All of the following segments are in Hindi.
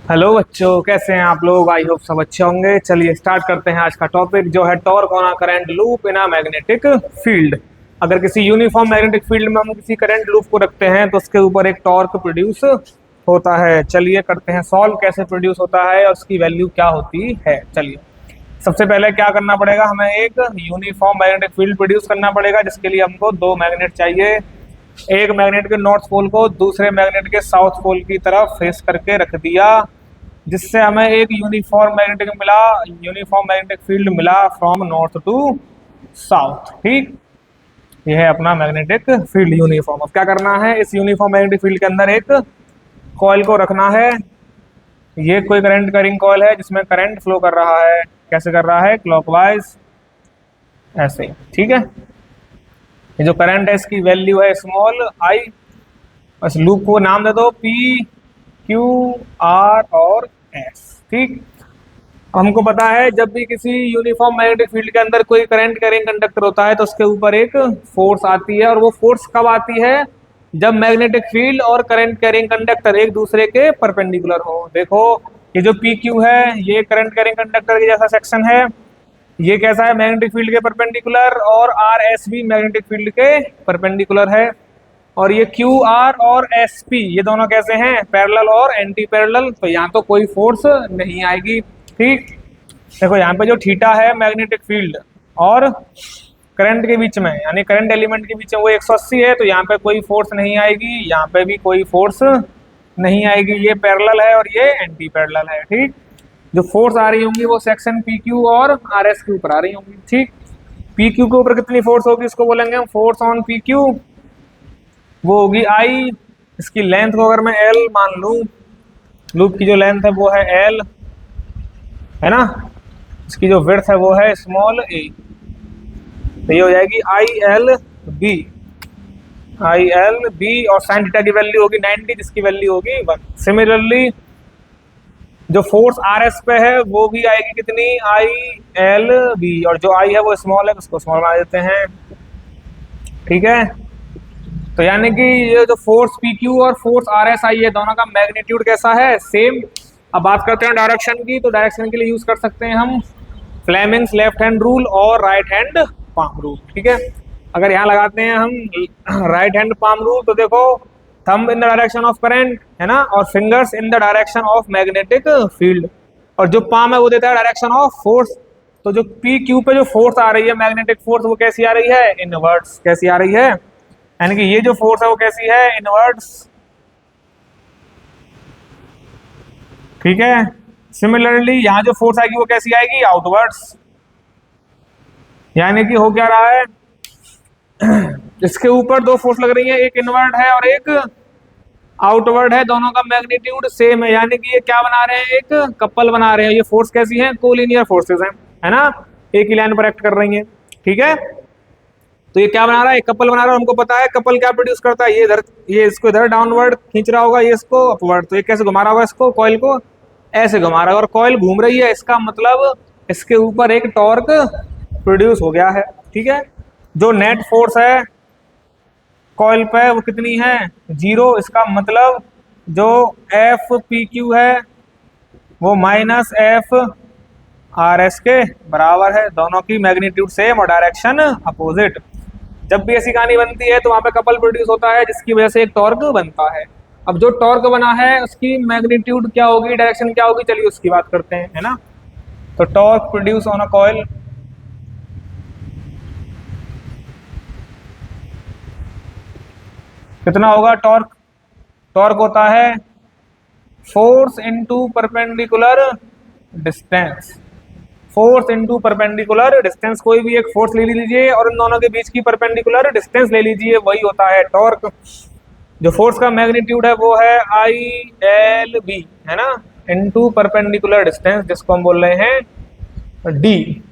हेलो बच्चों, कैसे हैं आप लोग। आई होप सब अच्छे होंगे। चलिए स्टार्ट करते हैं आज का टॉपिक जो है torque on a current loop in a magnetic field. अगर किसी यूनिफॉर्म मैग्नेटिक फील्ड में हम किसी करंट लूप को रखते हैं तो उसके ऊपर एक टॉर्क प्रोड्यूस होता है। चलिए करते हैं सॉल्व, कैसे प्रोड्यूस होता है और उसकी वैल्यू क्या होती है। चलिए सबसे पहले क्या करना पड़ेगा, हमें एक यूनिफॉर्म मैग्नेटिक फील्ड प्रोड्यूस करना पड़ेगा, जिसके लिए हमको दो मैग्नेट चाहिए। एक मैग्नेट के नॉर्थ पोल को दूसरे मैग्नेट के साउथ पोल की तरफ फेस करके रख दिया, जिससे हमें एक यूनिफॉर्म मैग्नेटिक फील्ड मिला फ्रॉम नॉर्थ टू साउथ। ठीक, यह है अपना मैग्नेटिक फील्ड यूनिफॉर्म। अब क्या करना है, इस यूनिफॉर्म मैग्नेटिक फील्ड के अंदर एक कॉइल को रखना है। ये कोई करंट कैरिंग कॉइल है जिसमें करंट फ्लो कर रहा है। कैसे कर रहा है, क्लॉकवाइज, ऐसे। ठीक है, ये जो करंट है इसकी वैल्यू है स्मॉल आई। बस लूप को नाम दे दो पी, क्यू, आर और एस। ठीक, हमको पता है जब भी किसी यूनिफॉर्म मैग्नेटिक फील्ड के अंदर कोई करंट कैरिंग कंडक्टर होता है तो उसके ऊपर एक फोर्स आती है। और वो फोर्स कब आती है, जब मैग्नेटिक फील्ड और करंट कैरिंग कंडक्टर एक दूसरे के परपेंडिकुलर हो। देखो ये जो पी क्यू है ये करंट कैरिंग कंडक्टर के जैसा सेक्शन है, ये कैसा है, मैग्नेटिक फील्ड के परपेंडिकुलर। और आर एस भी मैग्नेटिक फील्ड के परपेंडिकुलर है। और ये क्यू आर और एस पी ये दोनों कैसे हैं, पैरेलल और एंटी पैरेलल। तो यहाँ तो कोई फोर्स नहीं आएगी। ठीक, देखो यहाँ पे जो थीटा है मैग्नेटिक फील्ड और करंट के बीच में, यानी करंट एलिमेंट के बीच में, वो 180 है। तो यहाँ पे कोई फोर्स नहीं आएगी, यहाँ पे भी कोई फोर्स नहीं आएगी। ये पैरेलल है और ये एंटी पैरेलल है। ठीक, जो फोर्स आ रही होंगी वो सेक्शन पी क्यू और आर एस के ऊपर आ रही होंगी। ठीक, पी क्यू के ऊपर कितनी फोर्स होगी इसको बोलेंगे हम फोर्स ऑन पी क्यू, वो होगी आई। इसकी लेंथ को अगर मैं एल मान लूं, लूप की जो लेंथ है वो है एल, है ना। इसकी जो विड्थ है वो है स्मॉल ए। तो ये हो जाएगी I L B, I L B. और साइन थीटा की वैल्यू होगी 90, जिसकी वैल्यू होगी 1। सिमिलरली जो फोर्स आर एस पे है वो भी आएगी कितनी, आई एल बी। और जो आई है वो स्मॉल है, उसको स्मॉल बना देते हैं। ठीक है, तो यानी कि ये जो फोर्स पी क्यू और फोर्स आर एस आई है दोनों का मैग्नीट्यूड कैसा है, सेम। अब बात करते हैं डायरेक्शन की, तो डायरेक्शन के लिए यूज कर सकते हैं हम फ्लेमिंग्स लेफ्ट हैंड रूल और राइट हैंड पाम रूल। ठीक है, अगर यहाँ लगाते हैं हम राइट हैंड पाम रूल, तो देखो thumb in the direction of current, है ना, और fingers in the direction of magnetic field. और जो पाम है वो देता है डायरेक्शन ऑफ फोर्स। तो जो पी क्यू पे जो फोर्स आ रही है मैग्नेटिक फोर्स, वो कैसी आ रही है, इनवर्ट्स। कैसी आ रही है, यानी कि ये जो फोर्स है वो कैसी है, इनवर्ट्स। ठीक है, सिमिलरली यहाँ जो फोर्स आएगी वो कैसी आएगी, आउटवर्ड्स। यानी कि हो क्या रहा है, इसके ऊपर दो फोर्स लग रही है, एक इनवर्ट है और एक आउटवर्ड है। दोनों का मैग्नीट्यूड सेम है, यानी कि ये क्या बना रहे हैं, एक कपल बना रहे हैं। ये फोर्स कैसी है, कोलिनियर फोर्सेस हैं, है ना, एक ही लाइन पर एक्ट कर रही हैं। ठीक है, तो ये क्या बना रहा है, एक कपल बना रहा है। हमको पता है कपल क्या प्रोड्यूस करता है, ये इधर, ये इसको इधर डाउनवर्ड खींच रहा होगा, ये इसको अपवर्ड। तो ये कैसे घुमा रहा होगा इसको, कॉइल को ऐसे घुमा रहा है, और कॉइल घूम रही है, इसका मतलब इसके ऊपर एक टॉर्क प्रोड्यूस हो गया है। ठीक है, जो नेट फोर्स है कॉइल पे वो कितनी है, 0। इसका मतलब जो एफ पी क्यू है वो माइनस एफ आर एस के बराबर है। दोनों की मैग्नीट्यूड सेम और डायरेक्शन अपोजिट। जब भी ऐसी कहानी बनती है तो वहां पे कपल प्रोड्यूस होता है, जिसकी वजह से एक टॉर्क बनता है। अब जो टॉर्क बना है उसकी मैग्नीट्यूड क्या होगी, डायरेक्शन क्या होगी, चलिए उसकी बात करते हैं, है ना। तो torque produce on a coil, कितना होगा टॉर्क, टॉर्क होता है force into perpendicular distance. Force into perpendicular distance, कोई भी एक फोर्स ले लीजिए और इन दोनों के बीच की परपेंडिकुलर डिस्टेंस ले लीजिए, वही होता है टॉर्क। जो फोर्स का मैग्नीट्यूड है वो है आई एल बी, है ना, इनटू परपेंडिकुलर डिस्टेंस, जिसको हम बोल रहे हैं डी।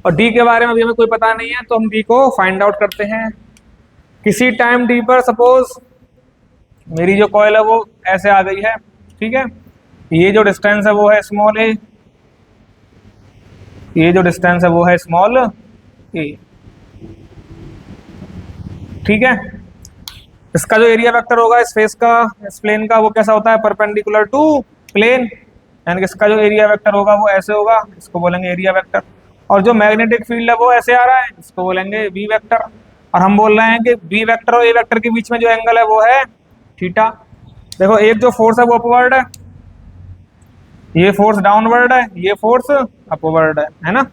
और डी के बारे में अभी हमें कोई पता नहीं है, तो हम डी को फाइंड आउट करते हैं। किसी टाइम डी पर सपोज मेरी जो कॉइल है वो ऐसे आ गई है। ठीक है, ये जो डिस्टेंस है वो है स्मॉल ए, ये जो डिस्टेंस है वो है स्मॉल ए। ठीक है, इसका जो एरिया वेक्टर होगा इस फेस का, इस प्लेन का, वो कैसा होता है, परपेंडिकुलर टू प्लेन। यानी कि इसका जो एरिया वेक्टर होगा वो ऐसे होगा, इसको बोलेंगे एरिया वेक्टर। और जो मैग्नेटिक फील्ड है वो ऐसे आ रहा है, इसको बोलेंगे वी वेक्टर। और हम बोल रहे हैं कि बी वेक्टर और ए वेक्टर के बीच में जो एंगल है वो है थीटा। देखो एक जो फोर्स है वो अपवर्ड है, ये फोर्स डाउनवर्ड है, ये फोर्स अपवर्ड है ना।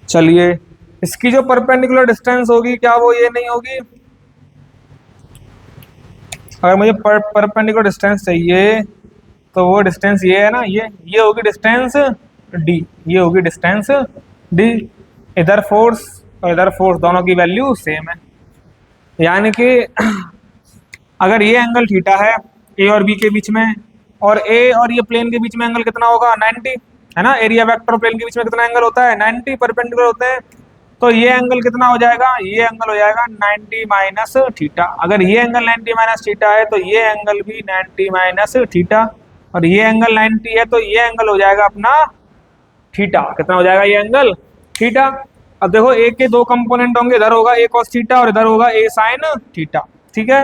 चलिए इसकी जो परपेंडिकुलर डिस्टेंस होगी क्या वो ये नहीं होगी? अगर मुझे परपेंडिकुलर डिस्टेंस चाहिए तो वो डिस्टेंस ये है ना, ये होगी डिस्टेंस डी, ये होगी डिस्टेंस डी। इधर फोर्स और इधर फोर्स दोनों की वैल्यू सेम है, यानी कि अगर ये एंगल थीटा है ए और बी के बीच में, और ए और ये प्लेन के बीच में एंगल कितना होगा 90, है ना। एरिया वेक्टर और प्लेन के बीच में कितना एंगल होता है 90, परपेंडिकुलर होते हैं। तो ये एंगल कितना हो जाएगा, ये एंगल हो जाएगा 90 माइनस थीटा। अगर ये एंगल 90 माइनस थीटा है तो ये एंगल भी 90 माइनस थीटा, और ये एंगल 90 है तो ये एंगल हो जाएगा अपना थीटा। कितना हो जाएगा ये एंगल थीटा। अब देखो ए के दो कंपोनेंट होंगे, इधर होगा ए कॉस थीटा और इधर होगा ए साइन थीटा, ठीक है।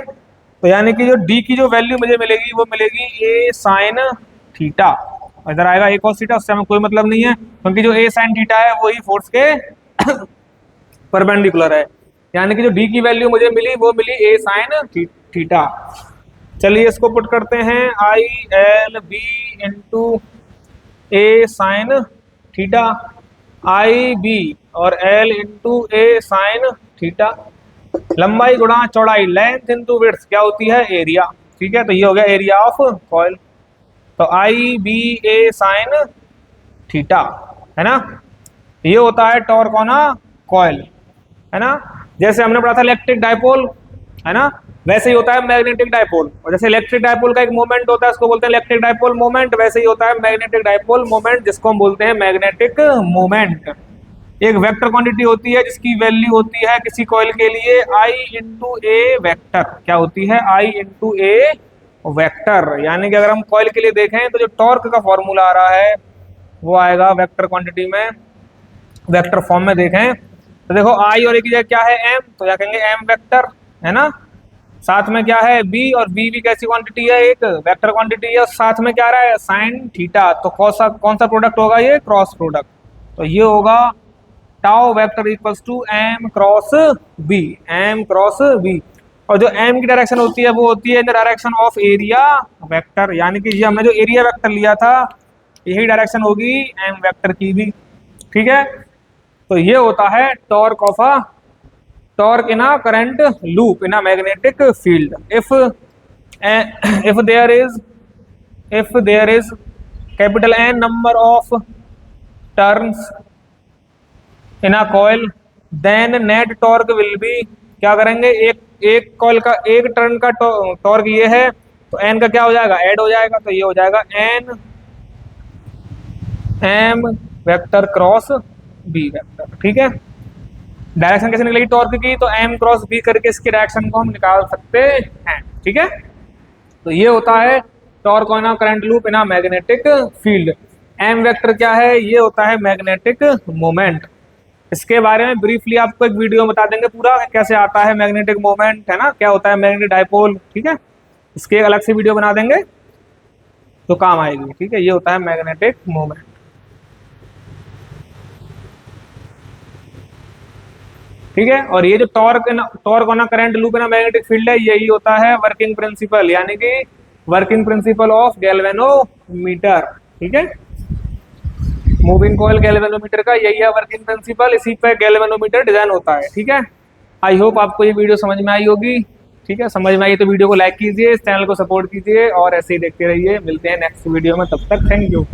तो यानी कि जो डी की जो वैल्यू मुझे मिलेगी वो मिलेगी ए साइन थीटा, इधर आएगा ए कॉस थीटा, उससे हमें कोई मतलब नहीं है क्योंकि जो ए साइन थीटा है वही फोर्स के परपेंडिकुलर है। यानी कि जो डी की वैल्यू मुझे मिली वो मिली ए साइन थीटा। चलिए इसको पुट करते हैं, I L B into A sine theta, I B और L into A sine theta. लंबाई गुणा चौड़ाई, लेंथ इंटू विड्थ क्या होती है एरिया, ठीक है। तो ये हो गया एरिया ऑफ कॉइल। तो आई बी ए साइन थीटा, है ना। ये होता है टॉर्क ऑन अ कॉइल, है ना। जैसे हमने पढ़ा था इलेक्ट्रिक डायपोल, है ना, वैसे ही होता है मैग्नेटिक डायपोल। और जैसे इलेक्ट्रिक डायपोल का एक मोमेंट होता है उसको बोलते हैं इलेक्ट्रिक डायपोल मोमेंट, वैसे ही होता है मैग्नेटिक डायपोल मोमेंट जिसको हम बोलते हैं मैग्नेटिक मोमेंट। एक वेक्टर क्वांटिटी होती है जिसकी वैल्यू होती है किसी कॉइल के लिए आई इंटू ए वेक्टर। क्या होती है, आई इंटू ए वेक्टर। यानी कि अगर हम कॉइल के लिए देखें तो जो टॉर्क का फॉर्मूला आ रहा है वो आएगा वेक्टर क्वांटिटी में, वेक्टर फॉर्म में देखें तो देखो आई और ए की जगह क्या है एम, तो क्या कहेंगे एम वेक्टर, है ना। साथ में क्या है बी, और बी भी कैसी क्वांटिटी है, एक वेक्टर क्वांटिटी है, और साथ में क्या आ रहा है साइन थीटा। तो कौन सा प्रोडक्ट होगा ये, क्रॉस प्रोडक्ट। तो ये होगा tau vector equals to M cross B, M cross B. और जो एम की डायरेक्शन होती है वो होती है in the direction of area vector, यानी कि ये हमने जो एरिया वेक्टर लिया था यही डायरेक्शन होगी एम वेक्टर की भी, ठीक है। तो ये होता है torque of a torque in a current loop in a magnetic field. if there is capital N number of turns in a coil then net torque will be, क्या करेंगे, एक कॉइल का एक टर्न का टॉर्क ये है तो N का क्या हो जाएगा ऐड हो जाएगा, तो ये हो जाएगा N M vector cross B vector, ठीक है। डायरेक्शन कैसे निकलेगी टॉर्क की, तो M क्रॉस B करके इसकी डायरेक्शन को हम निकाल सकते हैं, ठीक है। तो ये होता है torque on a current loop in a magnetic field. M vector क्या है, ये होता है मैग्नेटिक मोमेंट। इसके बारे में ब्रीफली आपको एक वीडियो बता देंगे पूरा कैसे आता है मैग्नेटिक मोमेंट, है ना, क्या होता है मैग्नेटिक डायपोल, ठीक है। इसके एक अलग से वीडियो बना देंगे तो काम आएगी, ठीक है। ये होता है मैग्नेटिक मोमेंट, ठीक है। और ये जो torque on a current loop in a magnetic field है यही होता है वर्किंग प्रिंसिपल, यानी कि वर्किंग प्रिंसिपल ऑफ गैल्वेनोमीटर, ठीक है। मूविंग कॉइल गैल्वेनोमीटर का यही है वर्किंग प्रिंसिपल, इसी पे गैल्वेनोमीटर डिजाइन होता है, ठीक है। आई होप आपको ये वीडियो समझ में आई होगी, ठीक है। समझ में आई तो वीडियो को लाइक कीजिए, इस चैनल को सपोर्ट कीजिए और ऐसे ही देखते रहिए। मिलते हैं नेक्स्ट वीडियो में, तब तक थैंक यू।